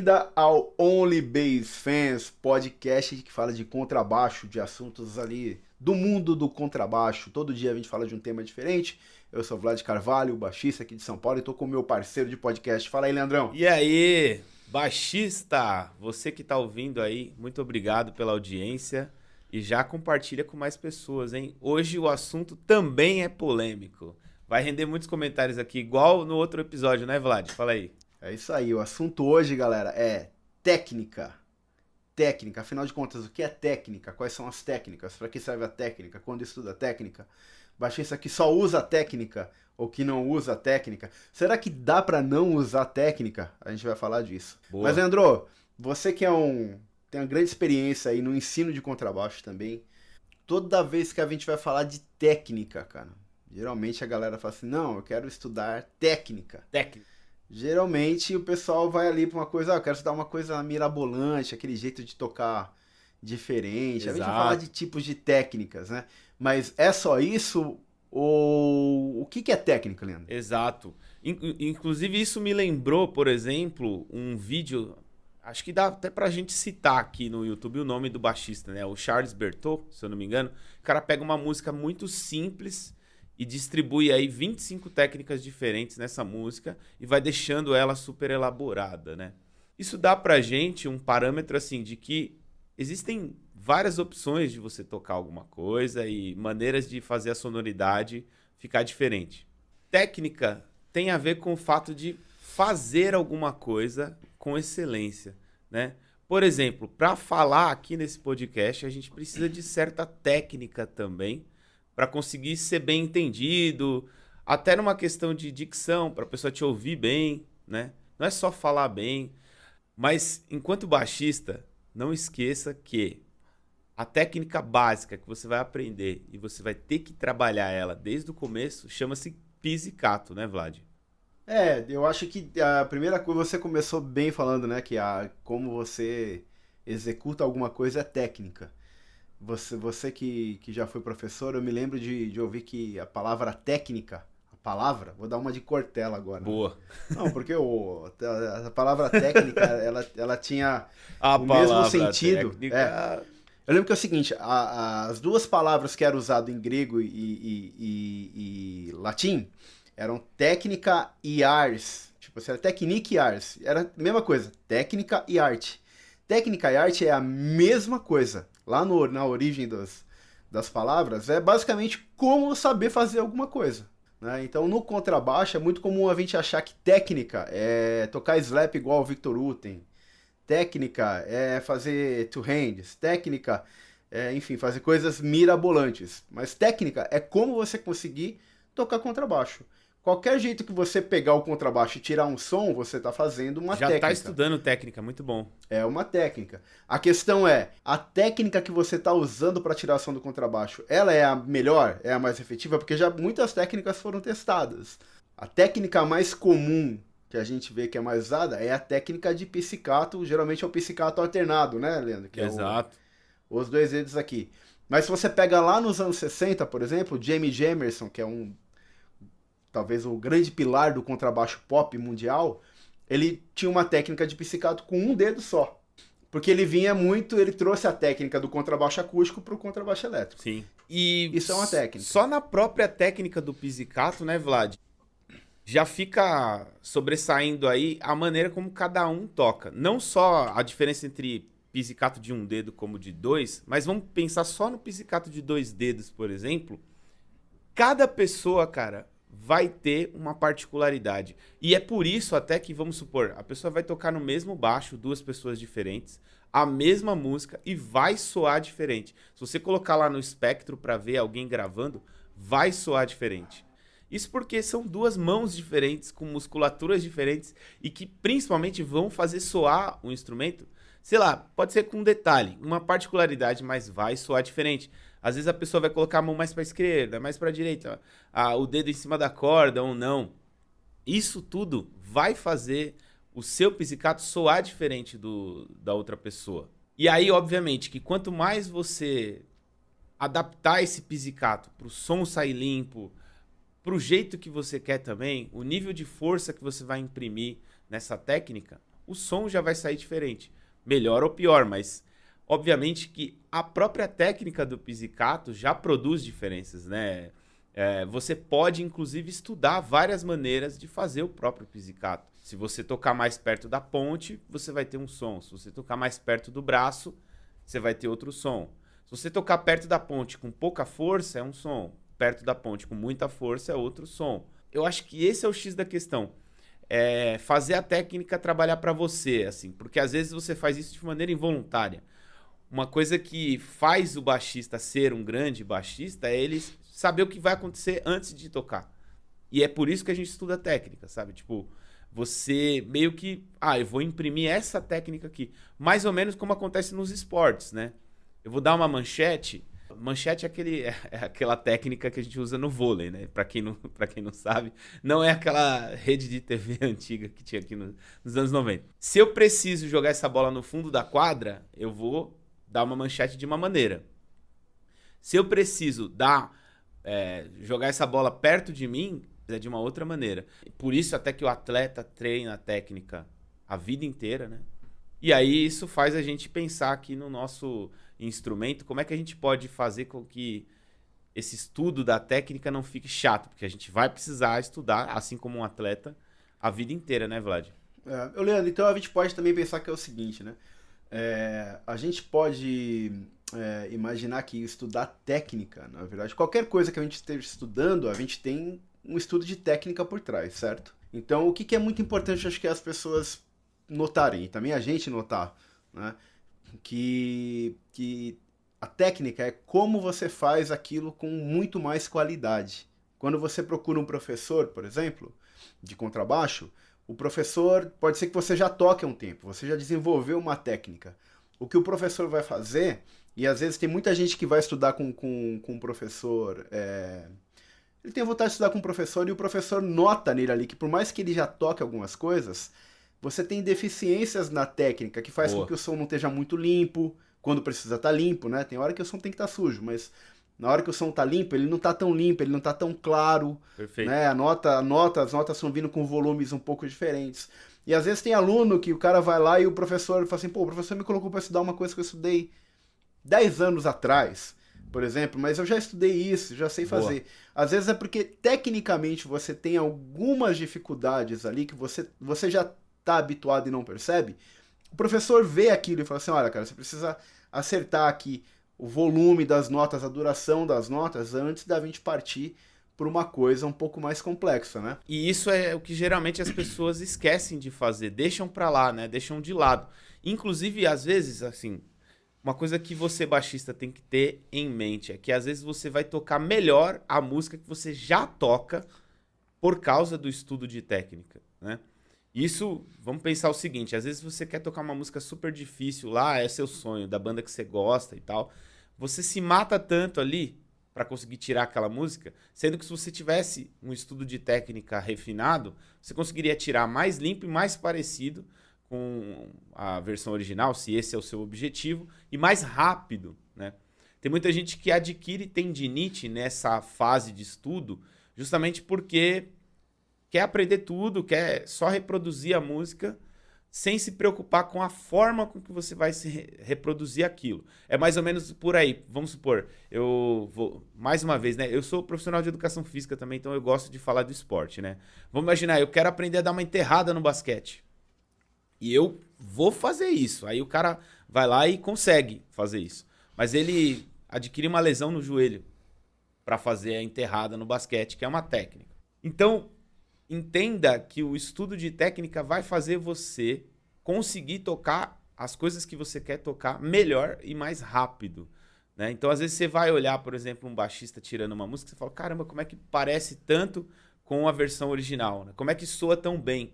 bem-vinda ao Only Bass Fans, podcast que fala de contrabaixo, de assuntos ali do mundo do contrabaixo. Todo dia a gente fala de um tema diferente. Eu sou o Vlad Carvalho, baixista aqui de São Paulo, e tô com o meu parceiro de podcast. Fala aí, Leandrão. E aí, baixista, você que tá ouvindo aí, muito obrigado pela audiência e já compartilha com mais pessoas, hein? Hoje o assunto também é polêmico. Vai render muitos comentários aqui, igual no outro episódio, né, Vlad? Fala aí. É isso aí, o assunto hoje, galera, é técnica. Técnica, afinal de contas, o que é técnica? Quais são as técnicas? Para que serve a técnica? Quando estuda técnica? Baixista que só usa técnica ou que não usa técnica? Será que dá para não usar técnica? A gente vai falar disso. Boa. Mas, Leandro, você que tem uma grande experiência aí no ensino de contrabaixo também, toda vez que a gente vai falar de técnica, cara, geralmente a galera fala assim, não, eu quero estudar técnica. Técnica. Geralmente o pessoal vai ali para uma coisa, eu quero estudar uma coisa mirabolante, aquele jeito de tocar diferente. A gente vai falar de tipos de técnicas, né? Mas é só isso? Ou o que é técnica, Leandro? Exato. Inclusive isso me lembrou, por exemplo, um vídeo, acho que dá até pra gente citar aqui no YouTube o nome do baixista, né? O Charles Berthold, se eu não me engano. O cara pega uma música muito simples e distribui aí 25 técnicas diferentes nessa música e vai deixando ela super elaborada, né? Isso dá pra gente um parâmetro assim de que existem várias opções de você tocar alguma coisa e maneiras de fazer a sonoridade ficar diferente. Técnica tem a ver com o fato de fazer alguma coisa com excelência, né? Por exemplo, para falar aqui nesse podcast, a gente precisa de certa técnica também, para conseguir ser bem entendido, até numa questão de dicção, para a pessoa te ouvir bem, né? Não é só falar bem, mas enquanto baixista, não esqueça que a técnica básica que você vai aprender e você vai ter que trabalhar ela desde o começo chama-se pizzicato, né, Vlad? Eu acho que a primeira coisa, você começou bem falando, né, que como você executa alguma coisa é técnica. Você que já foi professor, eu me lembro de ouvir que a palavra técnica, vou dar uma de Cortella agora. Boa. Né? Não, porque a palavra técnica, ela tinha A o mesmo palavra sentido. técnica... Eu lembro que é o seguinte, as duas palavras que eram usadas em grego e latim eram técnica e ars. Tipo, era technique e ars. Era a mesma coisa, técnica e arte. Técnica e arte é a mesma coisa. Lá na origem das palavras, é basicamente como saber fazer alguma coisa. Né? Então, no contrabaixo, é muito comum a gente achar que técnica é tocar slap igual o Victor Uten. Técnica é fazer two hands. Técnica é, enfim, fazer coisas mirabolantes. Mas técnica é como você conseguir tocar contrabaixo. Qualquer jeito que você pegar o contrabaixo e tirar um som, você está fazendo uma técnica. Já está estudando técnica, muito bom. É uma técnica. A questão é, a técnica que você está usando para tirar som do contrabaixo, ela é a melhor? É a mais efetiva? Porque já muitas técnicas foram testadas. A técnica mais comum que a gente vê que é mais usada é a técnica de pizzicato, geralmente é o pizzicato alternado, né, Leandro? Que Exato. Os dois dedos aqui. Mas se você pega lá nos anos 60, por exemplo, Jamie Jamerson, que é talvez o grande pilar do contrabaixo pop mundial, ele tinha uma técnica de pizzicato com um dedo só. Porque ele trouxe a técnica do contrabaixo acústico para o contrabaixo elétrico. Sim. E isso é uma técnica. Só na própria técnica do pizzicato, né, Vlad? Já fica sobressaindo aí a maneira como cada um toca. Não só a diferença entre pizzicato de um dedo como de dois, mas vamos pensar só no pizzicato de dois dedos, por exemplo. Cada pessoa, cara, vai ter uma particularidade. E é por isso até que, vamos supor, a pessoa vai tocar no mesmo baixo, duas pessoas diferentes, a mesma música e vai soar diferente. Se você colocar lá no espectro para ver alguém gravando, vai soar diferente. Isso porque são duas mãos diferentes, com musculaturas diferentes e que principalmente vão fazer soar o instrumento. Sei lá, pode ser com um detalhe, uma particularidade, mas vai soar diferente. Às vezes a pessoa vai colocar a mão mais para a esquerda, mais para a direita, o dedo em cima da corda ou não. Isso tudo vai fazer o seu pizzicato soar diferente da outra pessoa. E aí, obviamente, que quanto mais você adaptar esse pizzicato para o som sair limpo, pro jeito que você quer também, o nível de força que você vai imprimir nessa técnica, o som já vai sair diferente. Melhor ou pior, mas obviamente que a própria técnica do pizzicato já produz diferenças, né? Você pode, inclusive, estudar várias maneiras de fazer o próprio pizzicato. Se você tocar mais perto da ponte, você vai ter um som. Se você tocar mais perto do braço, você vai ter outro som. Se você tocar perto da ponte com pouca força, é um som. Perto da ponte com muita força, é outro som. Eu acho que esse é o X da questão. Fazer a técnica trabalhar para você, assim, porque às vezes você faz isso de maneira involuntária. Uma coisa que faz o baixista ser um grande baixista é ele saber o que vai acontecer antes de tocar. E é por isso que a gente estuda técnica, sabe? Tipo, você meio que... eu vou imprimir essa técnica aqui. Mais ou menos como acontece nos esportes, né? Eu vou dar uma manchete. Manchete é aquela técnica que a gente usa no vôlei, né? Pra quem não sabe, não é aquela rede de TV antiga que tinha aqui nos anos 90. Se eu preciso jogar essa bola no fundo da quadra, eu vou dar uma manchete de uma maneira. Se eu preciso jogar essa bola perto de mim, é de uma outra maneira. Por isso até que o atleta treina a técnica a vida inteira, né? E aí isso faz a gente pensar aqui no nosso instrumento, como é que a gente pode fazer com que esse estudo da técnica não fique chato, porque a gente vai precisar estudar, assim como um atleta, a vida inteira, né, Vlad? Leandro, então a gente pode também pensar que é o seguinte, né? A gente pode imaginar que estudar técnica, na verdade, qualquer coisa que a gente esteja estudando, a gente tem um estudo de técnica por trás, certo? Então, o que é muito importante, acho que as pessoas notarem, e também a gente notar, né? Que a técnica é como você faz aquilo com muito mais qualidade. Quando você procura um professor, por exemplo, de contrabaixo, o professor, pode ser que você já toque há um tempo, você já desenvolveu uma técnica. O que o professor vai fazer, e às vezes tem muita gente que vai estudar com um professor, ele tem vontade de estudar com um professor e o professor nota nele ali que por mais que ele já toque algumas coisas, você tem deficiências na técnica que faz com que o som não esteja muito limpo, quando precisa estar limpo, né? Tem hora que o som tem que estar sujo, mas na hora que o som está limpo, ele não está tão limpo, ele não está tão claro. Perfeito. Né? As notas estão vindo com volumes um pouco diferentes. E às vezes tem aluno que o cara vai lá e o professor fala assim, pô, o professor me colocou para estudar uma coisa que eu estudei 10 anos atrás, por exemplo, mas eu já estudei isso, já sei fazer. Às vezes é porque tecnicamente você tem algumas dificuldades ali que você já está habituado e não percebe. O professor vê aquilo e fala assim, olha, cara, você precisa acertar aqui o volume das notas, a duração das notas, antes da gente partir por uma coisa um pouco mais complexa, né? E isso é o que geralmente as pessoas esquecem de fazer, deixam pra lá, né? Deixam de lado. Inclusive, às vezes, assim, uma coisa que você, baixista, tem que ter em mente é que às vezes você vai tocar melhor a música que você já toca por causa do estudo de técnica, né? Isso, vamos pensar o seguinte, às vezes você quer tocar uma música super difícil lá, é seu sonho, da banda que você gosta e tal, você se mata tanto ali para conseguir tirar aquela música, sendo que se você tivesse um estudo de técnica refinado, você conseguiria tirar mais limpo e mais parecido com a versão original, se esse é o seu objetivo, e mais rápido, né? Tem muita gente que adquire tendinite nessa fase de estudo, justamente porque quer aprender tudo, quer só reproduzir a música sem se preocupar com a forma com que você vai reproduzir aquilo. É mais ou menos por aí. Vamos supor, eu vou... Mais uma vez, né? Eu sou profissional de educação física também, então eu gosto de falar do esporte, né? Vamos imaginar, eu quero aprender a dar uma enterrada no basquete. E eu vou fazer isso. Aí o cara vai lá e consegue fazer isso. Mas ele adquire uma lesão no joelho para fazer a enterrada no basquete, que é uma técnica. Então, entenda que o estudo de técnica vai fazer você conseguir tocar as coisas que você quer tocar melhor e mais rápido, né? Então, às vezes, você vai olhar, por exemplo, um baixista tirando uma música e você fala, caramba, como é que parece tanto com a versão original, né? Como é que soa tão bem?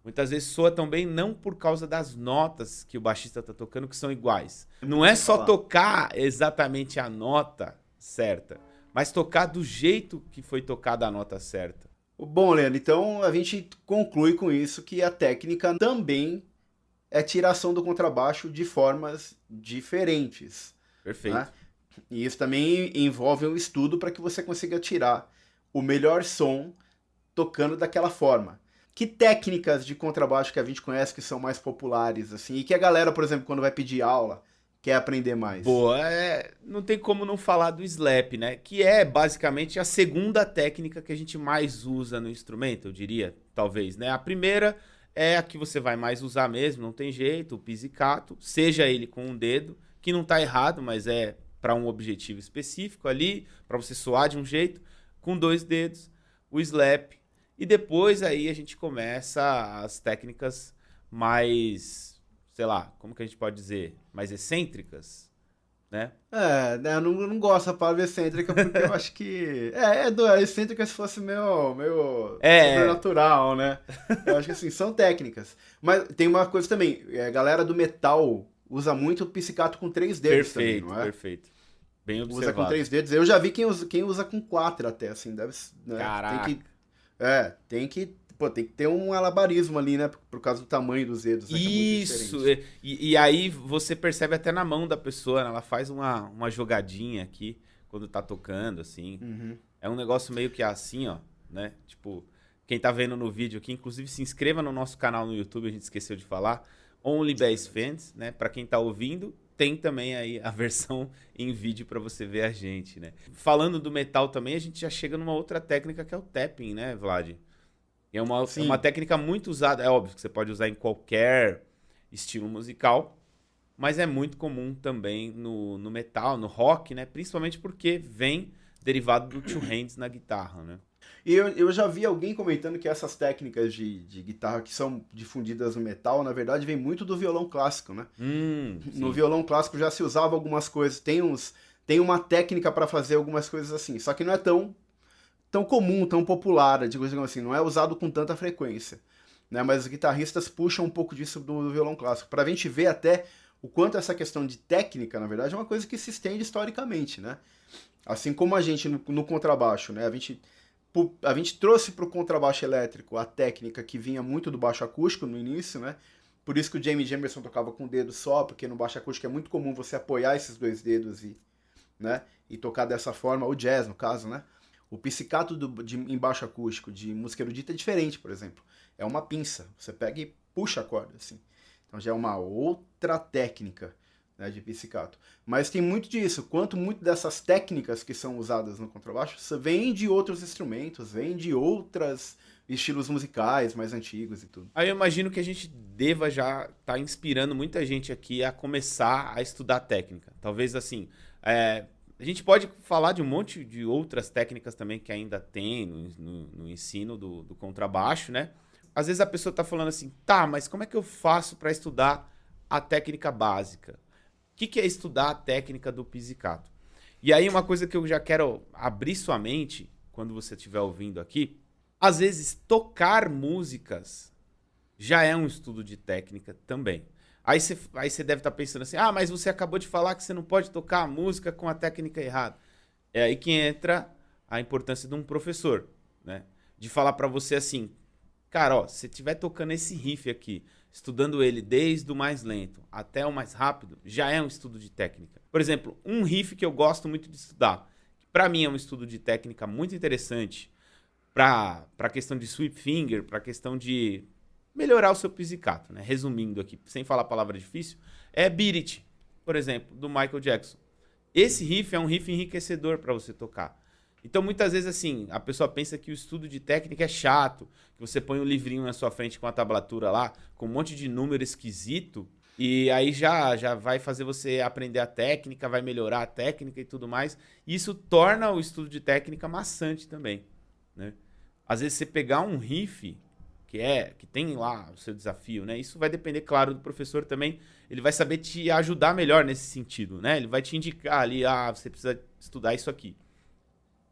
Muitas vezes soa tão bem não por causa das notas que o baixista está tocando, que são iguais. Não é só tocar exatamente a nota certa, mas tocar do jeito que foi tocada a nota certa. Bom, Leandro, então a gente conclui com isso que a técnica também é tiração do contrabaixo de formas diferentes. Perfeito. Né? E isso também envolve um estudo para que você consiga tirar o melhor som tocando daquela forma. que técnicas de contrabaixo que a gente conhece que são mais populares, assim, e que a galera, por exemplo, quando vai pedir aula, quer aprender mais? Boa, não tem como não falar do slap, né? Que é basicamente a segunda técnica que a gente mais usa no instrumento, eu diria, talvez, né? A primeira é a que você vai mais usar mesmo, não tem jeito, o pizzicato, seja ele com um dedo, que não tá errado, mas é para um objetivo específico ali, para você soar de um jeito, com 2 dedos, o slap, e depois aí a gente começa as técnicas mais, sei lá, como que a gente pode dizer, mais excêntricas, né? Né, eu não gosto da palavra excêntrica porque eu acho que. Excêntrica se fosse meio É, sobrenatural, né? Eu acho que assim, são técnicas. Mas tem uma coisa também, a galera do metal usa muito o pizzicato com 3 dedos também, perfeito, não é? perfeito. Bem Usa com observado. 3 dedos. Eu já vi quem usa com 4 até, assim, deve, né? Caraca. Tem que ter um alabarismo ali, né? Por causa do tamanho dos dedos, né? Que é muito Isso! diferente. E aí você percebe até na mão da pessoa, né? Ela faz uma jogadinha aqui quando tá tocando, assim. Uhum. É um negócio meio que assim, ó, né? Tipo, quem tá vendo no vídeo aqui, inclusive se inscreva no nosso canal no YouTube, a gente esqueceu de falar. Only Bass Fans, né? Pra quem tá ouvindo, tem também aí a versão em vídeo pra você ver a gente, né? Falando do metal também, a gente já chega numa outra técnica que é o tapping, né, Vlad? E é uma Sim. técnica muito usada, é óbvio que você pode usar em qualquer estilo musical, mas é muito comum também no metal, no rock, né? Principalmente porque vem derivado do two hands na guitarra, né? E eu já vi alguém comentando que essas técnicas de guitarra que são difundidas no metal, na verdade, vem muito do violão clássico, né? No Sim. violão clássico já se usava algumas coisas, tem uma técnica para fazer algumas coisas assim, só que não é tão comum, tão popular, digamos assim, não é usado com tanta frequência, né? Mas os guitarristas puxam um pouco disso do violão clássico, para a gente ver até o quanto essa questão de técnica, na verdade, é uma coisa que se estende historicamente, né? Assim como a gente no contrabaixo, né? A gente trouxe para o contrabaixo elétrico a técnica que vinha muito do baixo acústico no início, né? Por isso que o Jamie Jamerson tocava com o dedo só, porque no baixo acústico é muito comum você apoiar esses 2 dedos né? E tocar dessa forma, o jazz no caso, né? O pizzicato em baixo acústico de música erudita é diferente, por exemplo. É uma pinça, você pega e puxa a corda, assim. Então já é uma outra técnica, né, de pizzicato. Mas tem muito disso, quanto muito dessas técnicas que são usadas no contrabaixo vem de outros instrumentos, vem de outros estilos musicais mais antigos e tudo. Aí eu imagino que a gente deva já estar inspirando muita gente aqui a começar a estudar técnica. Talvez assim, a gente pode falar de um monte de outras técnicas também que ainda tem no ensino do contrabaixo, né? Às vezes a pessoa está falando assim, tá, mas como é que eu faço para estudar a técnica básica? O que é estudar a técnica do pizzicato? E aí uma coisa que eu já quero abrir sua mente, quando você estiver ouvindo aqui, às vezes tocar músicas já é um estudo de técnica também. Aí você deve estar pensando assim, ah, mas você acabou de falar que você não pode tocar a música com a técnica errada. É aí que entra a importância de um professor, né? De falar para você assim, cara, ó, se você estiver tocando esse riff aqui, estudando ele desde o mais lento até o mais rápido, já é um estudo de técnica. Por exemplo, um riff que eu gosto muito de estudar, que para mim é um estudo de técnica muito interessante, para a questão de sweep finger, para a questão de melhorar o seu pizzicato, né? Resumindo aqui, sem falar a palavra difícil, é Beat It, por exemplo, do Michael Jackson. Esse riff é um riff enriquecedor para você tocar. Então, muitas vezes, assim, a pessoa pensa que o estudo de técnica é chato, que você põe um livrinho na sua frente com a tablatura lá, com um monte de número esquisito, e aí já vai fazer você aprender a técnica, vai melhorar a técnica e tudo mais. E isso torna o estudo de técnica maçante também, né? Às vezes você pegar um riff que tem lá o seu desafio, né? Isso vai depender, claro, do professor também. Ele vai saber te ajudar melhor nesse sentido, né? Ele vai te indicar ali, você precisa estudar isso aqui.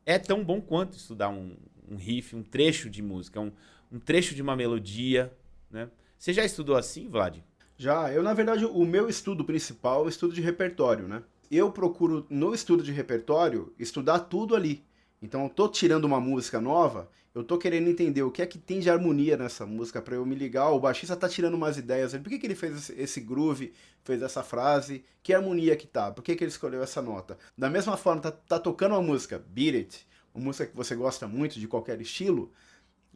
É tão bom quanto estudar um riff, um trecho de música, um trecho de uma melodia, né? Você já estudou assim, Vlad? Já, na verdade, o meu estudo principal é o estudo de repertório, né? Eu procuro, no estudo de repertório, estudar tudo ali. Então, eu tô tirando uma música nova, eu tô querendo entender o que é que tem de harmonia nessa música para eu me ligar. O baixista tá tirando umas ideias. Por que ele fez esse groove, fez essa frase? Que harmonia que tá? Por que ele escolheu essa nota? Da mesma forma, tá tocando uma música, Beat It, uma música que você gosta muito, de qualquer estilo.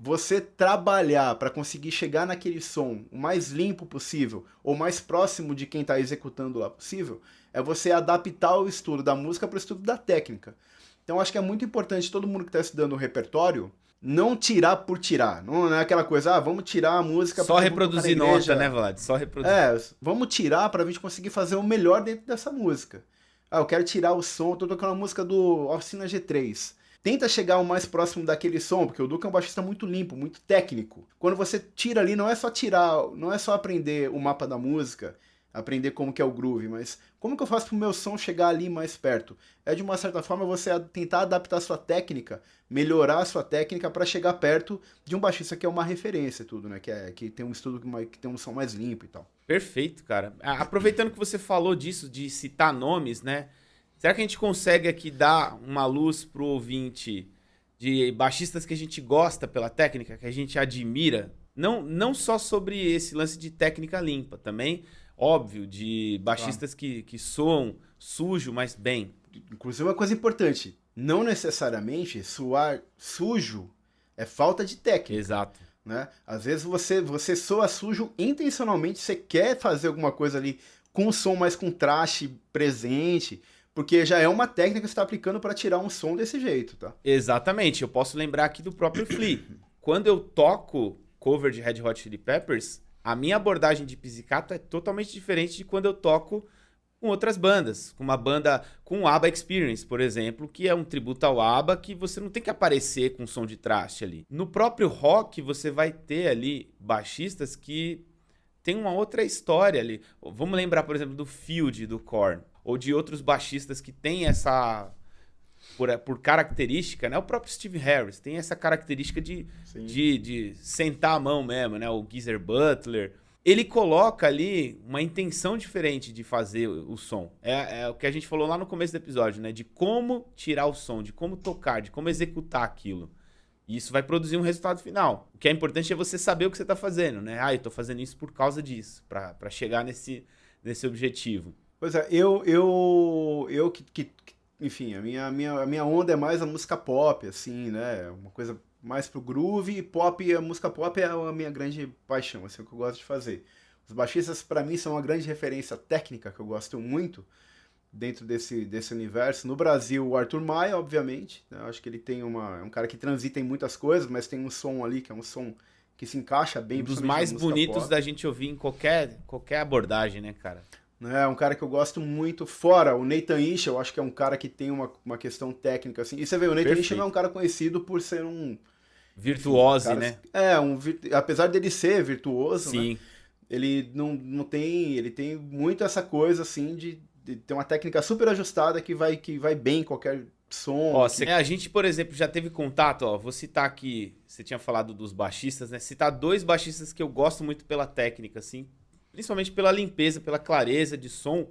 você trabalhar para conseguir chegar naquele som o mais limpo possível, ou mais próximo de quem está executando lá possível, é você adaptar o estudo da música para o estudo da técnica. Então acho que é muito importante todo mundo que está estudando o repertório não tirar por tirar. Não é aquela coisa, vamos tirar a música... Só reproduzir nota, né, Vlad? Só reproduzir. Vamos tirar para a gente conseguir fazer o melhor dentro dessa música. Eu quero tirar o som, tô tocando a música do Oficina G3. Tenta chegar o mais próximo daquele som, porque o Duca é um baixista muito limpo, muito técnico. Quando você tira ali, não é só aprender o mapa da música, aprender como que é o groove, mas como que eu faço pro meu som chegar ali mais perto? É de uma certa forma você tentar adaptar a sua técnica, melhorar a sua técnica para chegar perto de um baixista que é uma referência, tudo, né? Que tem um estudo que tem um som mais limpo e tal. Perfeito, cara. Aproveitando que você falou disso, de citar nomes, né? Será que a gente consegue aqui dar uma luz pro ouvinte de baixistas que a gente gosta pela técnica, que a gente admira? Não só sobre esse lance de técnica limpa, também, óbvio, de baixistas que soam sujo, mas bem. Inclusive uma coisa importante, não necessariamente soar sujo é falta de técnica. Exato. Né? Às vezes você soa sujo intencionalmente, você quer fazer alguma coisa ali com um som mais contraste presente, porque já é uma técnica que você está aplicando para tirar um som desse jeito, tá? Exatamente, eu posso lembrar aqui do próprio Flea. Quando eu toco cover de Red Hot Chili Peppers, a minha abordagem de pizzicato é totalmente diferente de quando eu toco com outras bandas, com uma banda com o ABBA Experience, por exemplo, que é um tributo ao ABBA, que você não tem que aparecer com som de traste ali. No próprio rock, você vai ter ali baixistas que tem uma outra história ali. Vamos lembrar, por exemplo, do Field, do Korn, ou de outros baixistas que têm essa... Por característica, né? O próprio Steve Harris tem essa característica de sentar a mão mesmo, né? O Geezer Butler... Ele coloca ali uma intenção diferente de fazer o som. É o que a gente falou lá no começo do episódio, né? De como tirar o som, de como tocar, de como executar aquilo. E isso vai produzir um resultado final. O que é importante é você saber o que você está fazendo, né? Eu estou fazendo isso por causa disso, para chegar nesse objetivo. Pois é, enfim, a minha onda é mais a música pop, assim, né? Uma coisa mais pro groove, e a música pop é a minha grande paixão, assim, é o que eu gosto de fazer. Os baixistas, para mim, são uma grande referência técnica, que eu gosto muito, dentro desse universo. No Brasil, o Arthur Maia, obviamente, né? Eu acho que ele tem é um cara que transita em muitas coisas, mas tem um som ali, que é um som que se encaixa bem. Um dos mais bonitos da gente ouvir em qualquer abordagem, né, cara? É um cara que eu gosto muito, fora o Nathan Ish, eu acho que é um cara que tem uma questão técnica, assim. E você vê, o Nathan Ish é um cara conhecido por ser um... virtuose, cara, né? Apesar dele ser virtuoso, sim, né? Ele não tem... Ele tem muito essa coisa, assim, de ter uma técnica super ajustada que vai bem em qualquer som. A gente, por exemplo, já teve contato, vou citar aqui, você tinha falado dos baixistas, né? Citar 2 baixistas que eu gosto muito pela técnica, assim, principalmente pela limpeza, pela clareza de som,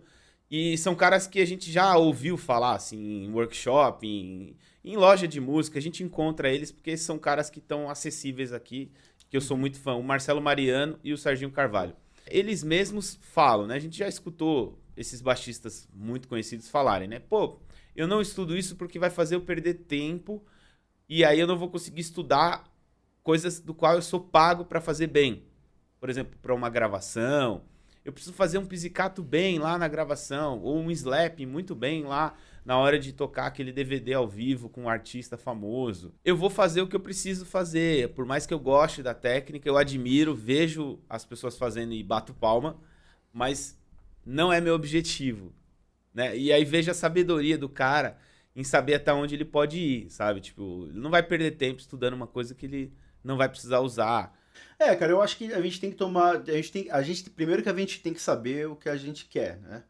e são caras que a gente já ouviu falar, assim, em workshop, em loja de música, a gente encontra eles porque são caras que estão acessíveis aqui, que eu sou muito fã, o Marcelo Mariano e o Serginho Carvalho. Eles mesmos falam, né? A gente já escutou esses baixistas muito conhecidos falarem, né? Pô, eu não estudo isso porque vai fazer eu perder tempo e aí eu não vou conseguir estudar coisas do qual eu sou pago para fazer bem. Por exemplo, para uma gravação, eu preciso fazer um pizzicato bem lá na gravação, ou um slap muito bem lá na hora de tocar aquele DVD ao vivo com um artista famoso. Eu vou fazer o que eu preciso fazer, por mais que eu goste da técnica, eu admiro, vejo as pessoas fazendo e bato palma, mas não é meu objetivo, né? E aí vejo a sabedoria do cara em saber até onde ele pode ir, sabe? Tipo, ele não vai perder tempo estudando uma coisa que ele não vai precisar usar. Cara, eu acho que a gente tem que tomar... primeiro que a gente tem que saber o que a gente quer, né?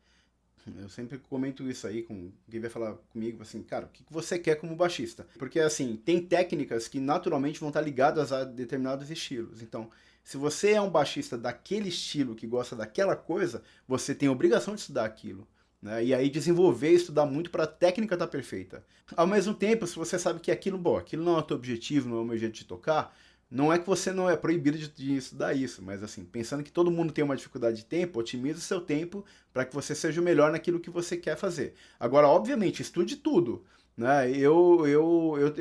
Eu sempre comento isso aí com quem vai falar comigo, assim, cara, o que você quer como baixista? Porque, assim, tem técnicas que naturalmente vão estar ligadas a determinados estilos. Então, se você é um baixista daquele estilo, que gosta daquela coisa, você tem a obrigação de estudar aquilo, né? E aí desenvolver, estudar muito para a técnica estar perfeita. Ao mesmo tempo, se você sabe que aquilo não é o teu objetivo, não é o meu jeito de tocar, Não é que você não é proibido de estudar isso, mas assim, pensando que todo mundo tem uma dificuldade de tempo, otimize o seu tempo para que você seja o melhor naquilo que você quer fazer. Agora, obviamente, estude tudo. Né? Eu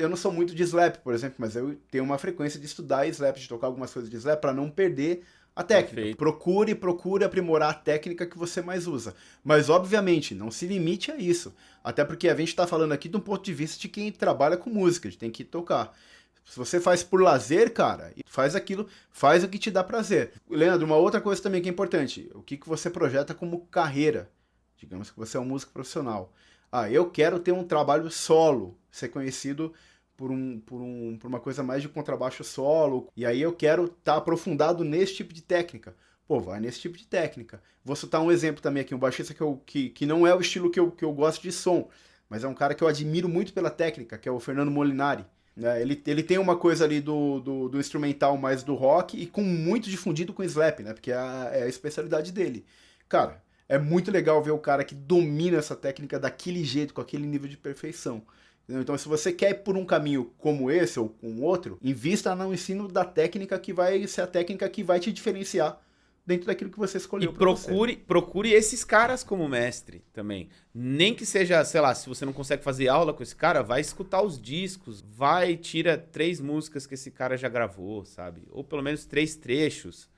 não sou muito de slap, por exemplo, mas eu tenho uma frequência de estudar slap, de tocar algumas coisas de slap para não perder a técnica. Perfeito. Procure aprimorar a técnica que você mais usa. Mas, obviamente, não se limite a isso. Até porque a gente está falando aqui de um ponto de vista de quem trabalha com música, de tem que tocar. Se você faz por lazer, cara, faz aquilo, faz o que te dá prazer. Leandro, uma outra coisa também que é importante, o que você projeta como carreira? Digamos que você é um músico profissional. Eu quero ter um trabalho solo, ser conhecido por uma coisa mais de contrabaixo solo, e aí eu quero estar aprofundado nesse tipo de técnica. Pô, vai nesse tipo de técnica. Vou citar um exemplo também aqui, um baixista que não é o estilo que eu gosto de som, mas é um cara que eu admiro muito pela técnica, que é o Fernando Molinari. Ele tem uma coisa ali do instrumental mais do rock e com muito difundido com slap, né? Porque é a especialidade dele. Cara, é muito legal ver o cara que domina essa técnica daquele jeito, com aquele nível de perfeição. Entendeu? Então, se você quer ir por um caminho como esse ou com outro, invista no ensino da técnica que vai ser a técnica que vai te diferenciar dentro daquilo que você escolheu. E procure esses caras como mestre também. Nem que seja, sei lá, se você não consegue fazer aula com esse cara, vai escutar os discos, tira 3 músicas que esse cara já gravou, sabe? Ou pelo menos 3 trechos.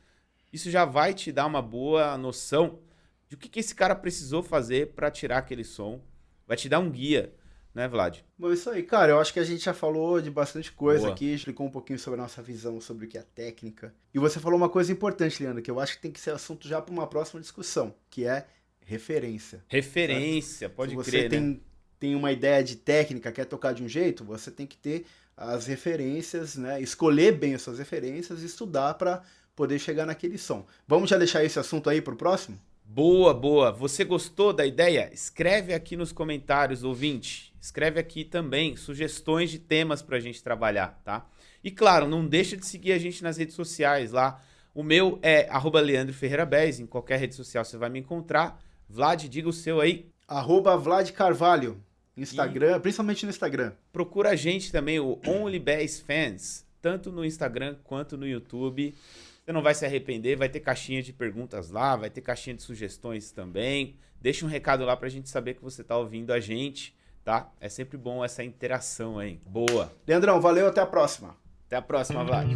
Isso já vai te dar uma boa noção de o que esse cara precisou fazer para tirar aquele som. Vai te dar um guia, né, Vlad? Bom, isso aí, cara. Eu acho que a gente já falou de bastante coisa Boa. aqui, explicou um pouquinho sobre a nossa visão sobre o que é técnica. E você falou uma coisa importante, Leandro, que eu acho que tem que ser assunto já para uma próxima discussão, que é referência. Referência, certo? pode Se crer, você né? tem uma ideia de técnica, quer tocar de um jeito, você tem que ter as referências, né? Escolher bem as suas referências e estudar para poder chegar naquele som. Vamos já deixar esse assunto aí pro próximo? Boa, boa. Você gostou da ideia? Escreve aqui nos comentários, ouvinte. Escreve aqui também sugestões de temas pra gente trabalhar, tá? E claro, não deixa de seguir a gente nas redes sociais lá. O meu é @LeandroFerreiraBez, em qualquer rede social você vai me encontrar. Vlad, diga o seu aí. @Vlad Carvalho, Instagram, principalmente no Instagram. Procura a gente também, o Only Bass Fans, tanto no Instagram quanto no YouTube. Você não vai se arrepender, vai ter caixinha de perguntas lá, vai ter caixinha de sugestões também. Deixa um recado lá pra gente saber que você tá ouvindo a gente, tá? É sempre bom essa interação aí. Boa. Leandrão, valeu, até a próxima. Até a próxima, Vlad.